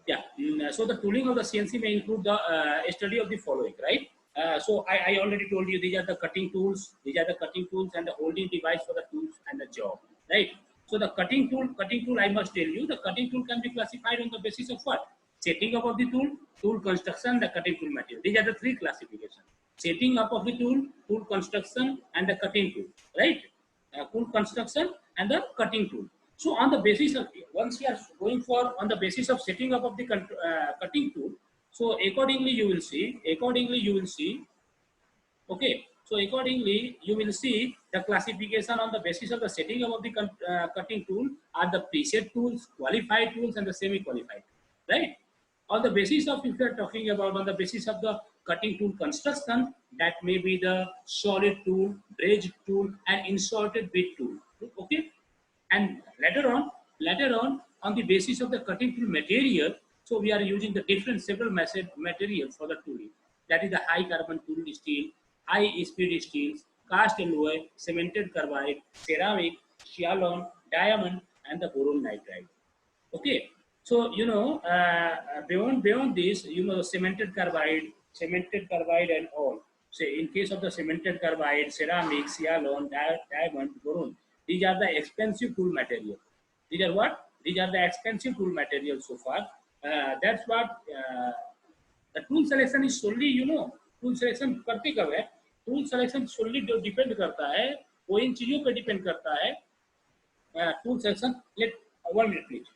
Yeah. So the tooling of the CNC may include the study of the following, right? So I already told you these are the cutting tools. These are the cutting tools and the holding device for the tools and the job, right? So the cutting tool, I must tell you, the cutting tool can be classified on the basis of what? Setting up of the tool, tool construction, the cutting tool material. These are the three classifications: setting up of the tool, tool construction, and the cutting tool, right? Tool construction and the cutting tool. So on the basis of, once we are going for on the basis of setting up of the cutting tool, so accordingly you will see, okay. So accordingly you will see the classification on the basis of the setting up of the cutting tool are the preset tools, qualified tools, and the semi-qualified, right? On the basis of, if you are talking about on the basis of the cutting tool construction, that may be the solid tool, bridge tool, and inserted bit tool, okay. And later on the basis of the cutting tool material, so we are using the different several materials for the tooling. That is the high carbon tool steel, high speed steels, cast alloy, cemented carbide, ceramic, scialon, diamond, and the boron nitride. Okay, so beyond this, cemented carbide and all. Say in case of the cemented carbide, ceramic, sialon, diamond, boron, these are the expensive tool material. These are what? These are the expensive tool materials so far. That's what the tool selection is solely, tool selection करते कब है? Tool selection solely depend करता है, वो इन चीजों पे depend करता है. Tool selection. Let 1 minute please.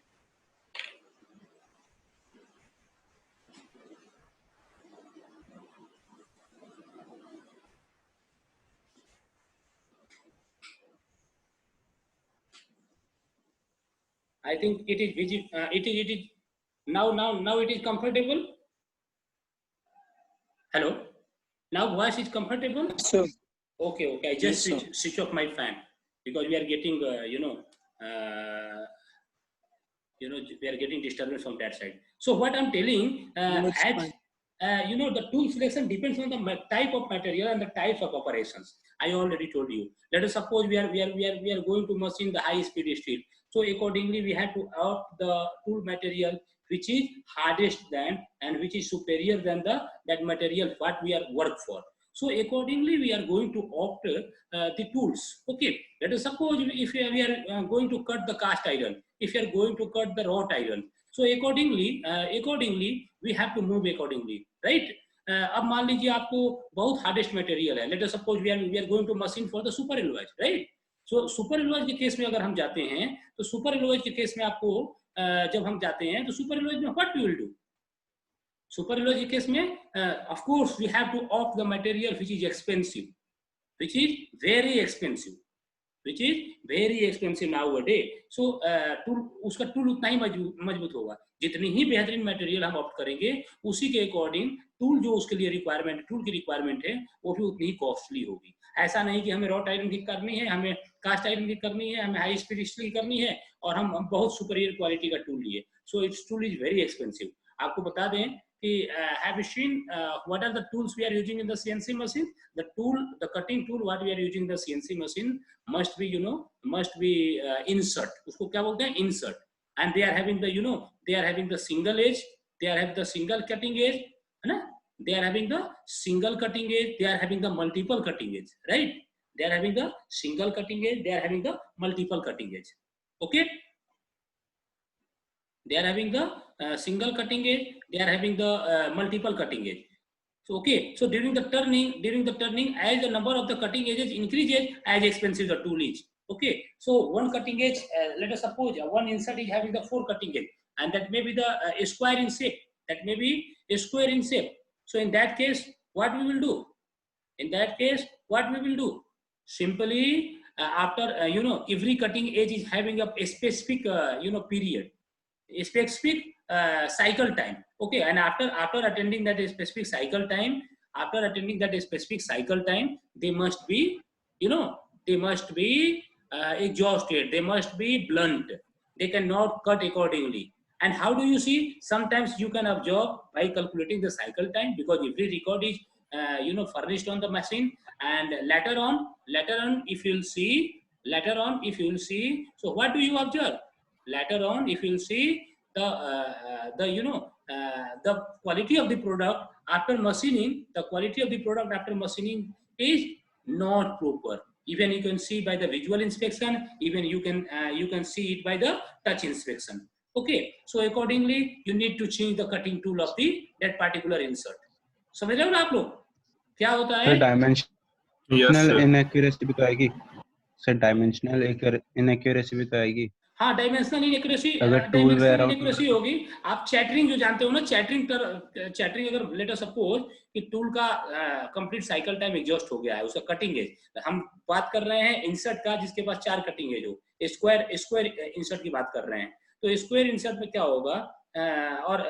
I think it is it is now it is comfortable. Hello. Now voice is comfortable. So Okay. I just switch off my fan because we are getting we are getting disturbance from that side. So what I'm telling, the tool selection depends on the type of material and the types of operations. I already told you. Let us suppose we are going to machine the high speed steel. So accordingly, we have to opt the tool material which is hardest than and which is superior than that material what we are work for. So accordingly, we are going to opt the tools. Okay. Let us suppose if we are going to cut the cast iron, if you are going to cut the wrought iron, so accordingly we have to move accordingly, right? अब मान लीजिए आपको बहुत hardest material है, let us suppose we are going to machine for the super alloys, right? So super alloys के case में अगर हम जाते हैं तो सुपर एलॉयज के केस में आपको जब हम जाते हैं तो सुपर एलॉयज में what we will do? Super alloys के केस में of course we have to opt the material which is expensive, which is very expensive, which is very expensive nowadays. So tool उसका tool उतना ही मजबूत होगा. जितनी ही बेहतरीन मटेरियल हम ऑप्ट करेंगे उसी के अकॉर्डिंग टूल जो उसके लिए रिक्वायरमेंट टूल की रिक्वायरमेंट है वो भी उतनी ही कॉस्टली होगी. ऐसा नहीं कि हमें रॉट आयरन की करनी है, हमें कास्ट आयरन की करनी है, हमें हाई स्पीड स्टील की करनी है और हम बहुत सुपीरियर क्वालिटी का टूल लिए. So it's tool is very expensive. आपको बता दें कि have you seen what are the tools we are using in the CNC machine? The cutting tool what we are using in the CNC machine must be insert. उसको क्या बोलते हैं? Insert. And they are having they are having the single edge, they are having the single cutting edge, है ना? They are having the single cutting edge, they are having the multiple cutting edge, right? They are having the single cutting edge, they are having the multiple cutting edge. Okay? They are having the single cutting edge, they are having the multiple cutting edge. So okay, so during the turning, as the number of the cutting edges increases, as expensive the tool is. Okay, so one cutting edge, let us suppose one insert is having the 4 cutting edge, and that may be the square in shape. That may be a square in shape. So in that case, what we will do? In that case, what we will do? Simply after every cutting edge is having a specific period, a specific cycle time. Okay, and after attending that specific cycle time, they must be exhausted, they must be blunt, they cannot cut accordingly. And how do you see? Sometimes you can observe by calculating the cycle time, because every record is furnished on the machine. And later on if you'll see, so what do you observe? Later on if you'll see, the quality of the product after machining, the quality of the product after machining is not proper. Even you can see by the visual inspection, even you can see it by the touch inspection. Okay, so accordingly you need to change the cutting tool of the that particular insert. समझ रहे हो ना आप लोग क्या होता है? Dimensional inaccuracy भी तो आएगी सर, डायमेंशनल इनएक्यूरेसी भी तो आएगी। हाँ, डायमेंशनल इनएक्यूरेसी होगी। आप चैटरिंग जो जानते हो ना, चैटरिंग अगर लेट अस सपोज कि टूल का कंप्लीट साइकिल टाइम एग्जॉस्ट हो गया है, उसका कटिंग एज, हम बात कर रहे हैं इंसर्ट का जिसके पास 4 कटिंग एज हो, स्क्वायर इंसर्ट की बात कर रहे हैं। तो स्क्वायर इंसर्ट में क्या होगा और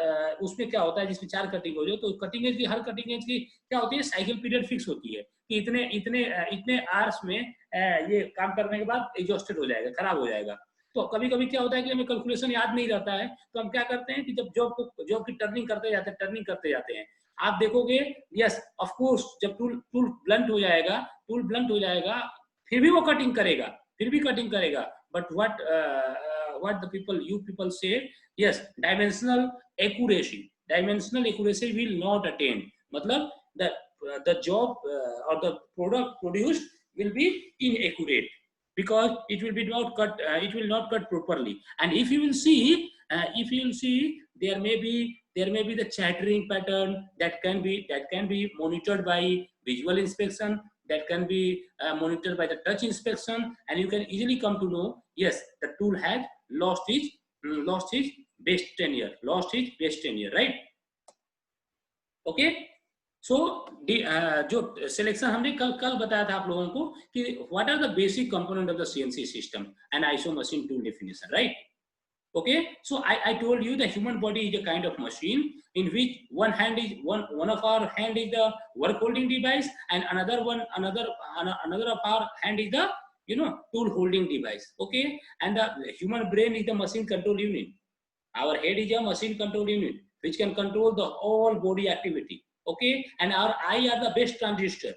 उसमें क्या होता है जिसमें 4 कटिंग हो, तो कटिंग एज की, हर कटिंग एज की क्या होती है, साइकिल पीरियड फिक्स होती है कि इतने आवर्स में ये काम करने के बाद एग्जॉस्टेड हो जाएगा, खराब हो जाएगा। तो कभी कभी क्या होता है कि हमें कैलकुलेशन याद नहीं रहता है, तो हम क्या करते हैं कि जब जॉब की टर्निंग करते जाते हैं, आप देखोगे यस ऑफ कोर्स जब टूल ब्लंट हो जाएगा फिर भी वो कटिंग करेगा, but what the people you people say, yes dimensional accuracy will not attain, मतलब the job or the product produced will be inaccurate because it will not cut properly. And if you will see there may be the chattering pattern that can be monitored by visual inspection, that can be monitored by the touch inspection, and you can easily come to know yes the tool had lost his base tenure, right? Okay, सो जो selection हमने कल बताया था आप लोगों को कि what are the basic component of the CNC system and ISO machine tool definition, right? Okay, so I told you the human body is a kind of machine in which one of our hand is the work holding device and another of our hand is the tool holding device. Okay, and the human brain is the machine control unit. Our head is a machine control unit which can control the whole body activity. Okay, and our eyes are the best transducer.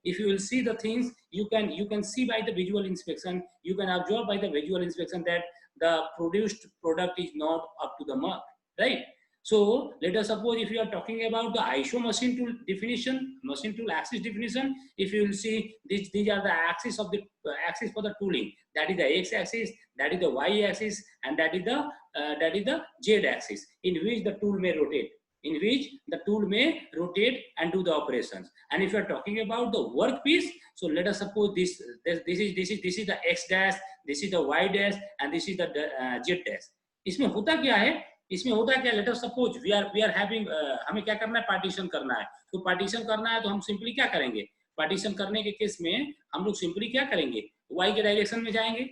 If you will see the things, you can see by the visual inspection, you can observe by the visual inspection that the produced product is not up to the mark, right? So let us suppose if you are talking about the ISO machine tool definition, machine tool axis definition, if you will see these are the axis of the axis for the tooling. That is the X axis, that is the Y axis, and that is the Z axis in which the tool may rotate. And do the operations. And if you are talking about the workpiece, so let us suppose this is the X dash, this is the Y dash, and this is the Z dash. इसमें होता क्या है? Let us suppose we are having हमें क्या करना है? Partition करना है। तो पार्टीशन करना है तो हम सिंपली क्या करेंगे? पार्टीशन करने के केस में हम लोग सिंपली क्या करेंगे? Y के डायरेक्शन में जाएंगे।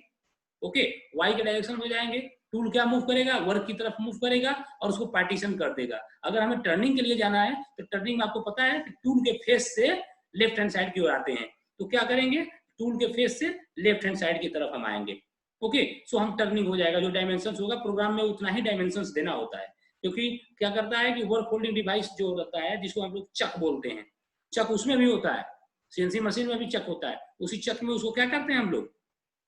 ओके, Y के डायरेक्शन में जाएंगे, टूल क्या मूव करेगा? वर्क की तरफ मूव करेगा और उसको पार्टीशन कर देगा। अगर हमें टर्निंग के लिए जाना है तो टर्निंग में आपको पता है कि टूल के फेस से लेफ्ट हैंड साइड की ओर आते हैं, तो क्या करेंगे? टूल के फेस से लेफ्ट हैंड साइड की तरफ हम आएंगे। ओके, सो हम टर्निंग हो जाएगा। जो डायमेंशन होगा प्रोग्राम में उतना ही डायमेंशन देना होता है, क्योंकि क्या करता है कि वर्क होल्डिंग डिवाइस जो रहता है जिसको हम लोग चक बोलते हैं, चक उसमें भी होता है, सीएनसी मशीन में भी चक होता है। उसी चक में उसको क्या करते हैं हम लोग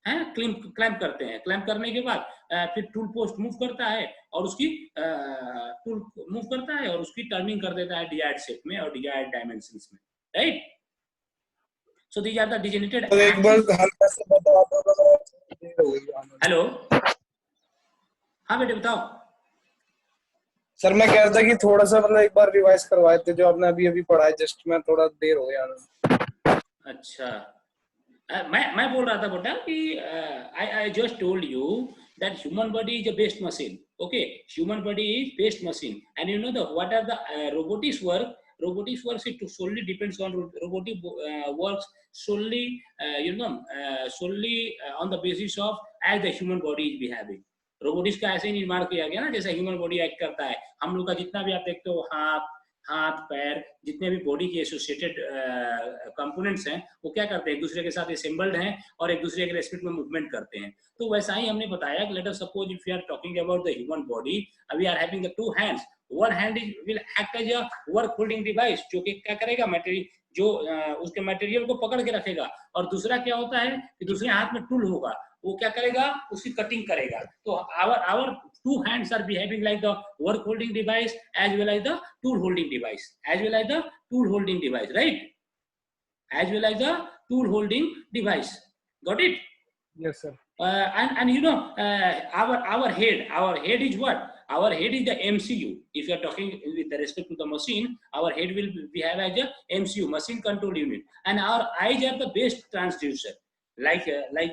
क्लैंप करते हैं। क्लैंप करने के बाद फिर टूल पोस्ट मूव करता है और उसकी टर्निंग कर देता है डिजायर्ड शेप में और डिजायर्ड डायमेंशंस में, right? So these are the designated. एक बार हल्का सा बताओ। हेलो, हाँ बेटे बताओ। सर मैं कह रहा था कि थोड़ा सा मतलब एक बार रिवाइज करवाए थे जो आपने अभी पढ़ा है, जस्ट मैं थोड़ा देर हो गया। अच्छा, मैं बोल रहा था बेटा कि I just told you that human body is a best machine. Okay, human body is best machine, and you know what are the robotics work? Robotics works it solely depends on robotic works solely solely on the basis of as the human body is behaving. Robotics का ऐसे ही निर्माण किया गया ना जैसा human body act करता है। हम लोग का जितना भी आप देखते हो हाथ पैर, जितने भी बॉडी के एसोसिएटेड कंपोनेंट्स हैं वो क्या करते हैं? एक दूसरे के साथ असेंबल्ड हैं और एक दूसरे के रेस्पेक्ट में मूवमेंट करते हैं। तो वैसा ही हमने बताया कि let us suppose if we are talking about the human body, we are having the two hands, one hand will act as a work holding device जो कि क्या करेगा? जो उसके मटेरियल को पकड़ के रखेगा, और दूसरा क्या होता है कि दूसरे हाथ में टूल होगा, वो क्या करेगा, उसकी कटिंग करेगा। तो our two hands are behaving like the work holding device as well as the tool holding device, right? As well as the tool holding device. Got it? Yes, sir. And you know, our head is what? Our head is the MCU. If you are talking with respect to the machine, our head will be have as a MCU, machine control unit, and our eyes are the best transducer. Like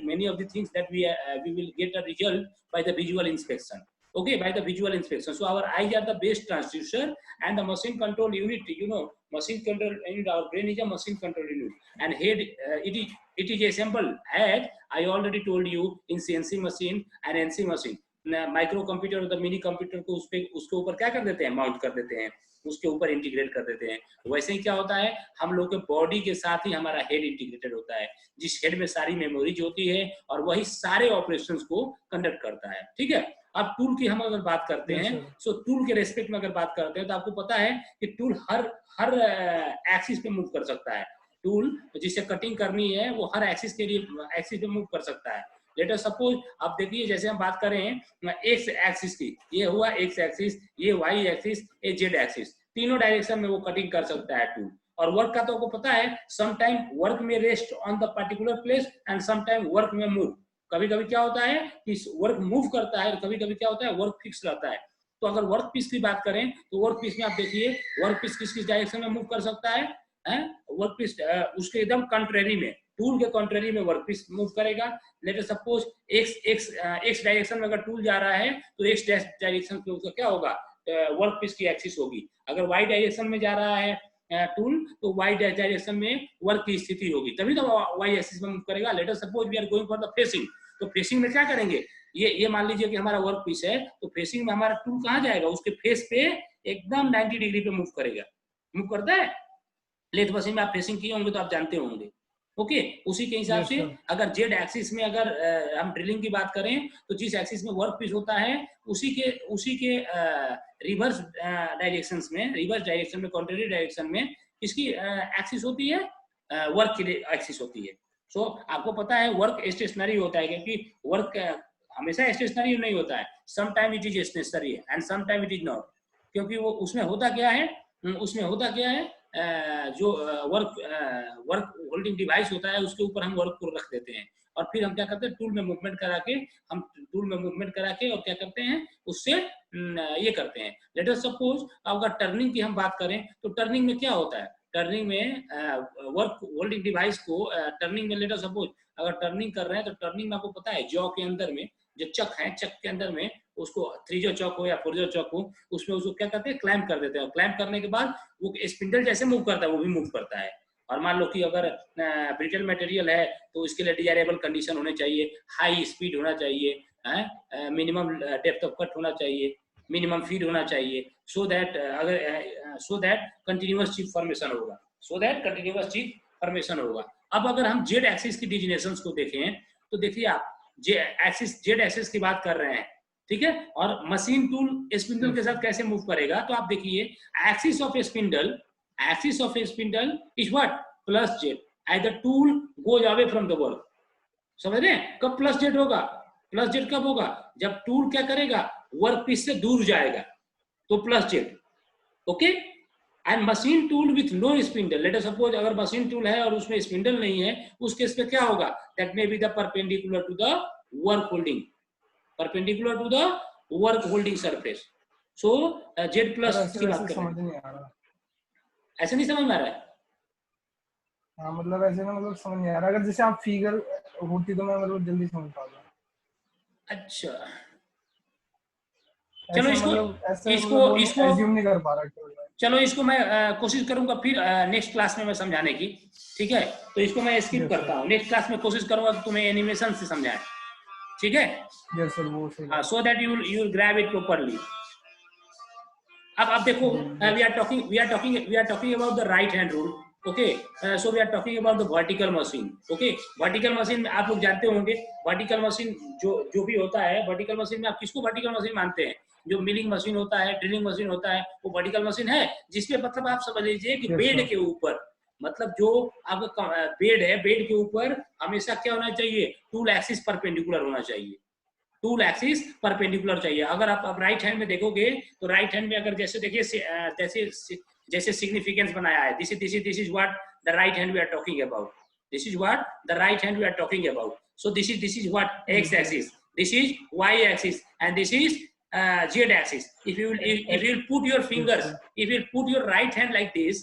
many of the things that we will get a result by the visual inspection. Okay, by the visual inspection. So our eyes are the best transducer, and the machine control unit, you know, machine control unit, our brain is a machine control unit, and head it is assembled as I already told you in CNC machine and NC machine. Micro computer और the mini computer को उसके ऊपर क्या कर देते हैं, mount कर देते हैं, उसके ऊपर इंटीग्रेट कर देते हैं। वैसे ही क्या होता है, हम लोग के बॉडी के साथ ही हमारा हेड इंटीग्रेटेड होता है, जिस हेड में सारी मेमोरीज होती है और वही सारे ऑपरेशंस को कंडक्ट करता है। ठीक है, अब टूल की हम अगर बात करते हैं, सो टूल के रेस्पेक्ट में अगर बात करते हैं तो आपको पता है कि टूल हर एक्सिस पे मूव कर सकता है। टूल जिसे कटिंग करनी है वो हर एक्सिस के लिए एक्सिस पे मूव कर सकता है। लेट अस सपोज, आप देखिए जैसे हम बात करें एक्स एक्सिस की, ये हुआ एक्स एक्सिस, ये वाई एक्सिस, ये जेड एक्सिस, तीनों डायरेक्शन में वो कटिंग कर सकता है टूल। और वर्क का तो आपको पता है, सम टाइम वर्क में rest on the particular place and some time work में मूव। कभी कभी क्या होता है कि वर्क मूव करता है और कभी कभी क्या होता है वर्क फिक्स रहता है। तो अगर वर्क पीस की बात करें तो वर्क पीस में आप देखिए वर्क पीस किस किस डायरेक्शन में मूव कर सकता है, वर्क पीस उसके एकदम कंट्रेरी में, टूल के कंट्रेरी में वर्क पीस मूव करेगा। Let us suppose x direction में अगर टूल जा रहा है तो एक्स डायरेक्शन पे उसका क्या होगा, वर्क पीस की एक्सिस होगी। अगर वाई डायरेक्शन में जा रहा है टूल तो वाई डायरेक्शन में वर्क की स्थिति होगी, तभी तो वाई एक्सिस में मूव करेगा। Let us suppose we are going for the facing, तो फेसिंग में क्या करेंगे, ये मान लीजिए कि हमारा वर्क पीस है, तो फेसिंग में हमारा टूल कहाँ जाएगा, उसके फेस पे एकदम 90 डिग्री पे मूव करेगा। मूव करता है, लेथ मशीन में आप फेसिंग किए होंगे तो आप जानते होंगे। ओके, उसी के हिसाब से अगर जेड एक्सिस में अगर हम ड्रिलिंग की बात करें तो जिस एक्सिस में वर्क पीस होता है उसी के रिवर्स डायरेक्शन में, कॉन्ट्रेरी डायरेक्शन में इसकी एक्सिस होती है, वर्क की एक्सिस होती है। सो आपको पता है वर्क स्टेशनरी होता है, क्योंकि वर्क हमेशा स्टेशनरी नहीं होता है, some time it is stationary and some time it is not. क्योंकि वो उसमें होता क्या है, जो वर्क होल्डिंग डिवाइस होता है उसके ऊपर हम वर्क को रख देते हैं और फिर हम क्या करते हैं, टूल में मूवमेंट करा के और क्या करते हैं, उससे ये करते हैं। लेट अस सपोज अगर टर्निंग की हम बात करें तो टर्निंग में क्या होता है, टर्निंग में वर्क होल्डिंग डिवाइस को टर्निंग में, लेट अस सपोज अगर टर्निंग कर रहे हैं तो टर्निंग में आपको पता है जॉ के अंदर में जो चक है, चक के अंदर में उसको 3 चौक हो या 4 चौक हो, उसमें उसको क्या करते हैं, क्लैंप कर देते हैं। क्लैंप करने के बाद वो स्पिंडल जैसे मूव करता है वो भी मूव करता है। और मान लो कि अगर ब्रिटल मटेरियल है तो इसके लिए डिजायरेबल कंडीशन होने चाहिए, हाई स्पीड होना चाहिए, मिनिमम डेप्थ ऑफ कट होना चाहिए, मिनिमम फीड होना चाहिए, so that continuous chip formation होगा। अब अगर हम जेड एक्सिस की डिजिनेशंस को देखें तो देखिए आप जेड एक्सिस की बात कर रहे हैं, ठीक है, और मशीन टूल स्पिंडल के साथ कैसे मूव करेगा, तो आप देखिए axis of a spindle is what, plus Z as the tool goes away from the work. समझ रहे हैं, कब प्लस जेड होगा, प्लस जेड कब होगा, जब टूल क्या करेगा, वर्क पीस से दूर जाएगा तो plus Z. Okay, and machine tool with no spindle, let us suppose अगर मशीन टूल है और उसमें स्पिंडल नहीं है, उस केस पे क्या होगा, that may be the perpendicular to the work holding surface. So Z plus की बात कर रहे हैं, ऐसे नहीं समझ में आ रहा है? हाँ, मतलब ऐसे ना, मतलब समझ नहीं आ रहा। अगर जैसे आप फिगर होती तो मैं मतलब जल्दी समझ पाता। अच्छा, चलो इसको एज्यूम नहीं कर पा रहा। चलो इसको मैं कोशिश करूंगा फिर नेक्स्ट क्लास में मैं समझाने की, ठीक है, तो इसको मैं स्किप करता हूँ। नेक्स्ट क्लास में कोशिश करूंगा कि तुम्हें एनिमेशन से समझाएं, ठीक है? यस सर, वो सही, so that you will grab it properly. अब देखो, we are talking about the right hand rule. Okay, so we are talking about the vertical machine. Okay, vertical machine में आप लोग जानते होंगे, वर्टिकल मशीन जो भी होता है, वर्टिकल मशीन में आप किसको वर्टिकल मशीन मानते हैं? जो मिलिंग मशीन होता है, ड्रिलिंग मशीन होता है, वो वर्टिकल मशीन है, जिसमें मतलब आप समझ लीजिए कि बेड के ऊपर मतलब जो आपका बेड है, बेड के ऊपर हमेशा क्या होना चाहिए, टूल एक्सिस परपेंडिकुलर होना चाहिए, टूल एक्सिस परपेंडिकुलर चाहिए। अगर आप राइट हैंड में देखोगे तो राइट हैंड में अगर जैसे देखिए जैसे सिग्निफिकेंस बनाया है, this is what the right hand we are talking about, this is what the right hand we are talking about. So this is what X axis, this is y axis, and this is z axis. If you put your fingers, if you put your right hand like this,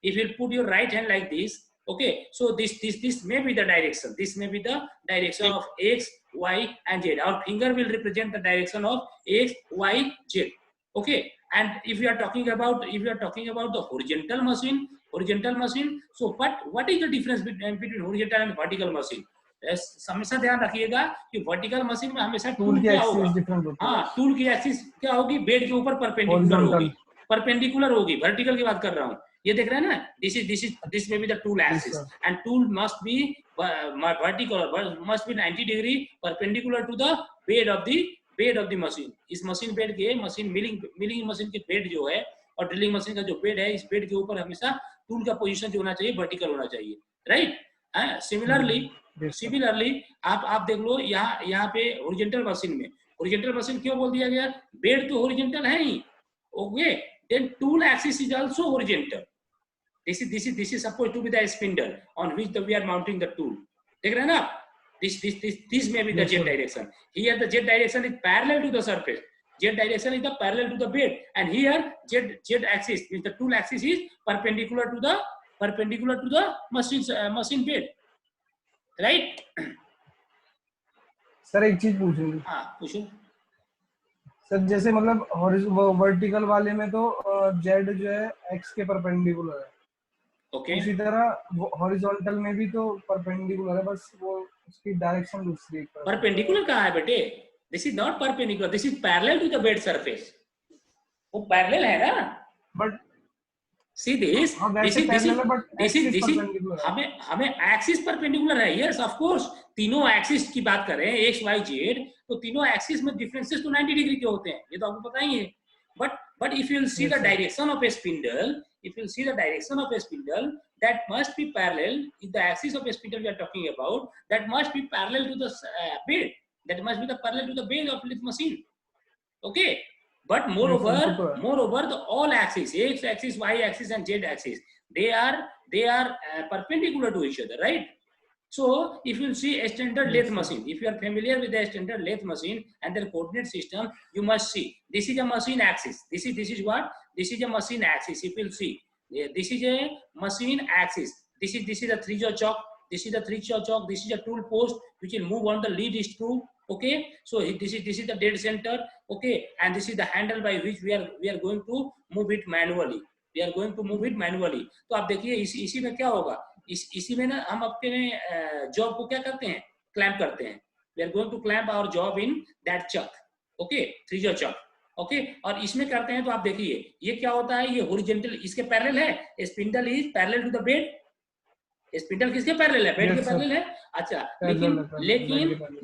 if you put your right hand like this, okay, so this may be the direction, this may be the direction of x, y and z. Our finger will represent the direction of x, y, z, okay. And if you are talking about the horizontal machine, so what is the difference between horizontal and vertical machine? हमेशा ध्यान रखिएगा कि vertical machine में हमेशा tool क्या होगा, हाँ, tool की एक्सिस क्या होगी, बेड के ऊपर परपेंडिकुलर होगी, वर्टिकल की बात कर रहा हूँ, ये देख रहे हैं ना, दिस में be the tool axis, and tool must be vertical, must be 90 degree perpendicular to the bed of the machine. इस मशीन बेड के मिलिंग मशीन के बेड जो है और ड्रिलिंग मशीन का जो बेड है, इस बेड के ऊपर हमेशा टूल का पोजीशन जो होना चाहिए वर्टिकल होना चाहिए, राइट। सिमिलरली आप देख लो यहाँ पे हॉरिजॉन्टल मशीन क्यों बोल दिया गया, बेड तो हॉरिजॉन्टल है ही, okay, then tool axis is also horizontal, this is supposed to be the spindle on which we are mounting the tool, देख रहे हैं ना, this may be the z direction, here the z direction is parallel to the surface, z direction is the parallel to the bed, and here z axis is the tool axis is perpendicular to the machine bed, right. Sir एक चीज पूछूंगी। हाँ पूछो sir, जैसे मतलब vertical वाले में तो जेड जो है एक्स के परपेंडिकुलर है, ओके, उसी तरह हॉरिजॉन्टल में भी तो परपेंडिकुलर है, बस वो उसकी डायरेक्शन दूसरी है। परपेंडिकुलर कहाँ है बेटे, this is not perpendicular, this is parallel to the bed surface, वो पैरेलल है ना, बट see this हमें एक्सिस परपेंडिकुलर है, यस ऑफ कोर्स, तीनों एक्सिस की बात करें एक्स वाई जेड, तो तीनों एक्सिस में डिफरेंसेस तो 90 डिग्री के होते हैं, ये तो आपको पता ही है, but if you will see the direction of a spindle, that must be parallel, if the axis of a spindle we are talking about, that must be parallel to the bed, that must be the parallel to the bed of the machine, okay. But moreover the all axes, x axis, y axis and z axis, they are perpendicular to each other, right? So if you see a standard lathe machine, if you are familiar with the standard lathe machine and their coordinate system, you must see this is a machine axis, this is what, this is a machine axis. If you see, this is a machine axis, this is a three-jaw chalk, this is a tool post which will move on the lead screw, okay. So this is the dead center, okay, and this is the handle by which we are going to move it manually, तो आप देखिए इसी में क्या होगा, इसी में ना हम अपने जॉब को क्या करते हैं, क्लैंप करते हैं, we are going to clamp our job in that chuck, okay, three-jaw chuck, okay और इसमें करते हैं तो आप देखिए ये क्या होता है, ये हॉरिजॉन्टल इसके पैरेलल है, spindle is parallel to the bed, spindle किसके पैरेलल है, बेड के पैरेलल है, अच्छा,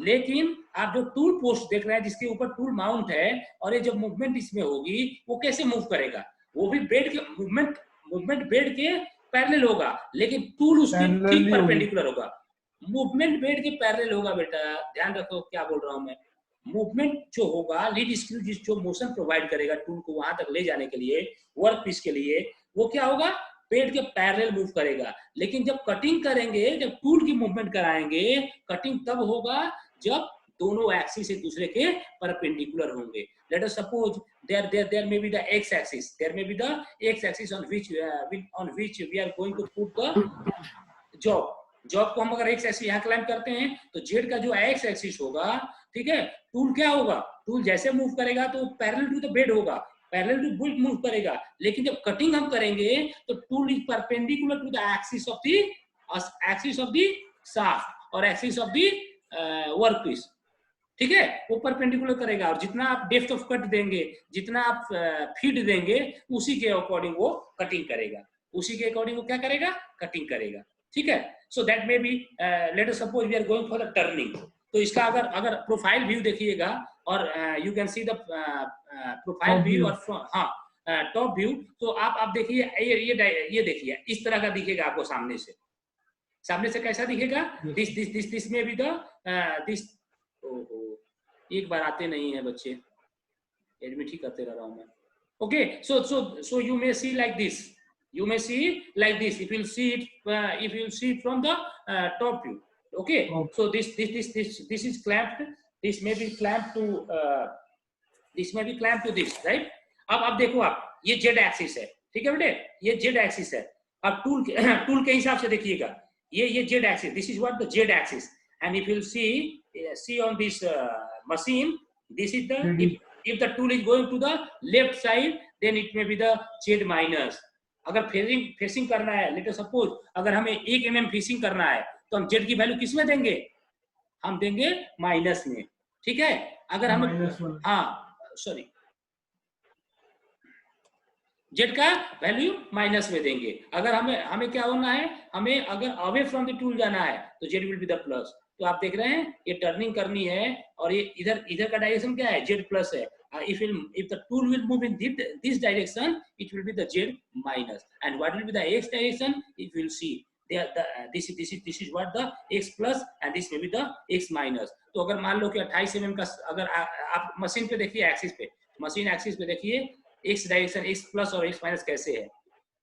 लेकिन आप जो टूल पोस्ट देख रहे हैं जिसके ऊपर टूल माउंट है, और ये जब मूवमेंट इसमें होगी वो कैसे मूव करेगा, वो भी बेड के मूवमेंट बेड के पैरेलल होगा, लेकिन टूल उसके ठीक परपेंडिकुलर होगा, मूवमेंट बेड के पैरेलल होगा, बेटा ध्यान रखो क्या बोल रहा हूं मैं, मूवमेंट जो होगा, लीड स्क्रू जो मोशन प्रोवाइड करेगा टूल को वहां तक ले जाने के लिए, वर्क पीस के लिए, वो क्या होगा, बेड के पैरेलल मूव करेगा, लेकिन जब कटिंग करेंगे, जब टूल की मूवमेंट कराएंगे, कटिंग तब होगा जब दोनों एक्सिस एक दूसरे के परपेंडिकुलर होंगे। Late us suppose there may be the x axis, on which we are going to put the job को हम अगर एक्स एक्सिस यहाँ क्लाइंब करते हैं तो जेड का जो एक्स एक्सिस होगा, ठीक है, टूल क्या होगा, टूल जैसे मूव करेगा तो पैरेलल टू द बेड होगा, पैरेलल टू बेड मूव करेगा, लेकिन जब कटिंग हम करेंगे तो tool is perpendicular to the axis of the shaft और axis of the work piece, ठीक है, वो परपेंडिकुलर करेगा, और जितना आप डेप्थ ऑफ कट देंगे, जितना आप फीड देंगे, उसी के अकॉर्डिंग वो कटिंग करेगा, उसी के अकॉर्डिंग वो क्या करेगा, कटिंग करेगा, ठीक है। So that may be let us suppose we are going for the turning, तो इसका अगर प्रोफाइल व्यू देखिएगा और you can see the profile view और हाँ टॉप व्यू, तो आप देखिए ये देखिए इस तरह का दिखेगा आपको सामने से कैसा दिखेगा? दिस में भी दिस। ओहो, एक बार आते नहीं है बच्चे, एडमिट ही करते रह रहा हूं मैं। Okay, so you may see like this. You may see like this. If you'll see it from the top view. Okay. So this is clamped. This may be clamped to this, right? अब देखो आप, ये z axis है, ठीक है बेटे, ये z axis है। अब टूल के हिसाब से देखिएगा, ये z axis, this is what the z axis, and if you'll see on this machine, this is the if the tool is going to the left side, then it may be the z minus. अगर facing करना है, let us suppose अगर हमें 1 mm facing करना है, तो हम z की वैल्यू किस में देंगे? हम देंगे माइनस में, ठीक है। अगर हमें सॉरी z का वैल्यू माइनस में देंगे। अगर हमें क्या होना है, हमें अगर अवे फ्रॉम द टूल जाना है तो z will be the plus. तो आप देख रहे हैं ये टर्निंग करनी है और ये इधर का डायरेक्शन क्या है? z प्लस है। if the tool will move in this direction, it will be the z minus, and what will be the x direction? It will see this is what the x plus and this may be the x minus. तो अगर मान लो कि 28 mm का, अगर आप machine पे देखिए, machine axis पे देखिए x डायरेक्शन, x प्लस और x माइनस कैसे है,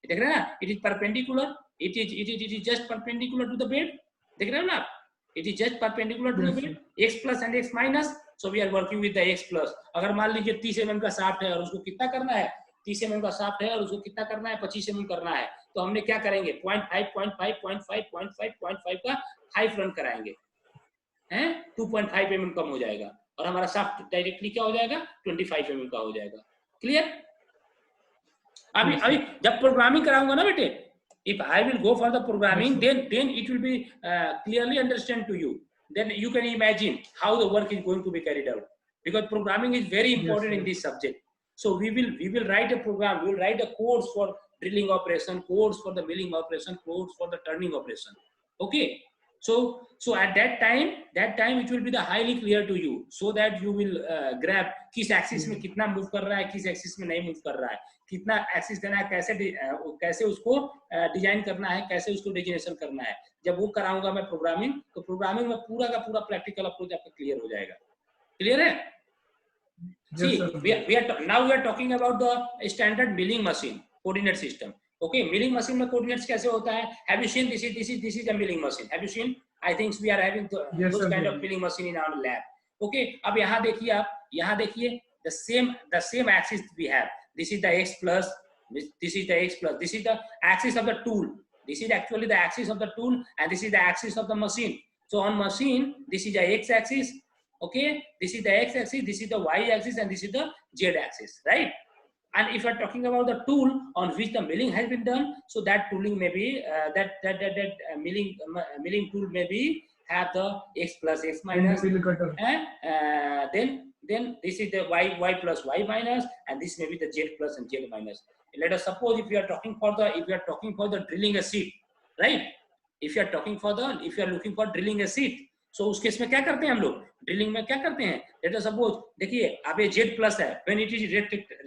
देख रहे हैं ना? It is perpendicular, it is just perpendicular to the bed, देख रहे हो ना? It is just perpendicular to the bed, x plus and x minus. So we are working with the x plus. अगर मान लीजिए 30 mm का shaft है और उसको कितना करना है, 30 mm का शाफ्ट है और उसको कितना करना है, 25 mm करना है, तो हमने क्या करेंगे? 0.5 का 5 रन कराएंगे, हैं? 2.5 mm कम हो जाएगा और हमारा शाफ्ट डायरेक्टली क्या हो जाएगा? 25 mm का हो जाएगा। क्लियर? अभी जब प्रोग्रामिंग कराऊंगा ना बेटे, if I will go for the programming, then it will be clearly understand to you. Then you can imagine how the work is going to be carried out, because programming is very important in this subject. So we will write a program, we will write a codes for drilling operation, codes for the milling operation, codes for the turning operation. Okay, so at that time it will be the highly clear to you, so that you will grab किस axis में कितना move कर रहा है, किस axis में नहीं move कर रहा है, कितना एक्सिस देना है, कैसे उसको डिजाइन करना है, कैसे उसको डिजाइनेशन करना है। जब वो कराऊंगा मैं प्रोग्रामिंग, तो प्रोग्रामिंग में पूरा का पूरा प्रैक्टिकल अप्रोच आपका क्लियर हो जाएगा। क्लियर है? Now we are talking about the standard milling machine coordinate system. Okay, milling machine में coordinates कैसे होता है? Have you seen this is a milling machine? Have you seen? I think we are having those kind of milling machine in our lab. Okay, अब यहाँ देखिए आप, यहाँ देखिए the same axis we have. This is the x plus, this is the x plus, this is the axis of the tool. This is actually the axis of the tool and this is the axis of the machine. So on machine, this is the x axis. Okay, this is the x axis, this is the y axis and this is the z axis, right? And if you are talking about the tool on which the milling has been done, so that tooling may be milling tool may be have the x plus x minus, and then this is the y plus y minus, and this may be the z plus and z minus. Let us suppose if you are talking for the drilling a sheet, right? If you are looking for drilling a sheet, so उस case में क्या करते हैं हम लोग? Drilling में क्या करते हैं? Let us suppose, देखिए अब ये z plus है, when it is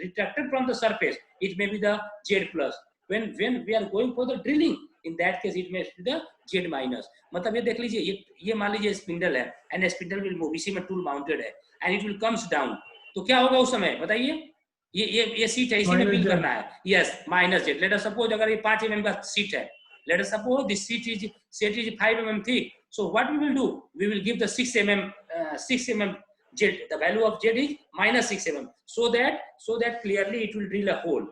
retracted from the surface, it may be the z plus. When we are going for the drilling, in that case it may be the z minus. मतलब ये देख लीजिए, ये मान लीजिए spindle है, and spindle will move, इसी में टूल माउंटेड है, and it will comes down. तो क्या होगा उस समय बताइए? ये सीट है, इसी में बिल करना है, yes, minus z. Let us suppose अगर ये 5 mm का सीट है, let us suppose this seat is 5 mm thick. So what we will do? We will give the 6 mm z. The value of z is minus 6 mm. So that clearly it will drill a hole.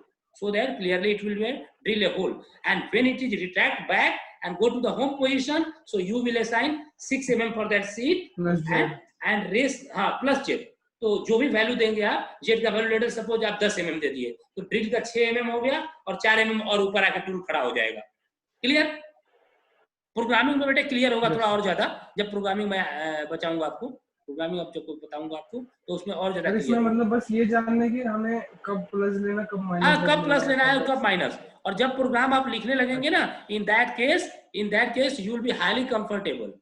And when it is retract back and go to the home position, so you will assign 6 mm for that seat and raise plus z. तो जो भी value देंगे आप, z का value letter suppose आप 10 mm दे दिए, तो drill का 6 mm हो गया और 4 mm और ऊपर आकर टूल खड़ा हो जाएगा। क्लियर? प्रोग्रामिंग में बेटे क्लियर होगा थोड़ा और ज्यादा, जब प्रोग्रामिंग में बचाऊंगा आपको, प्रोग्रामिंग अब जब बताऊंगा आपको तो उसमें और ज्यादा क्लियर। मतलब बस ये जानना है कि हमें कब प्लस लेना, कब माइनस, कब प्लस लेना है, कब माइनस। और जब प्रोग्राम आप लिखने लगेंगे ना, in that case you will be highly comfortable,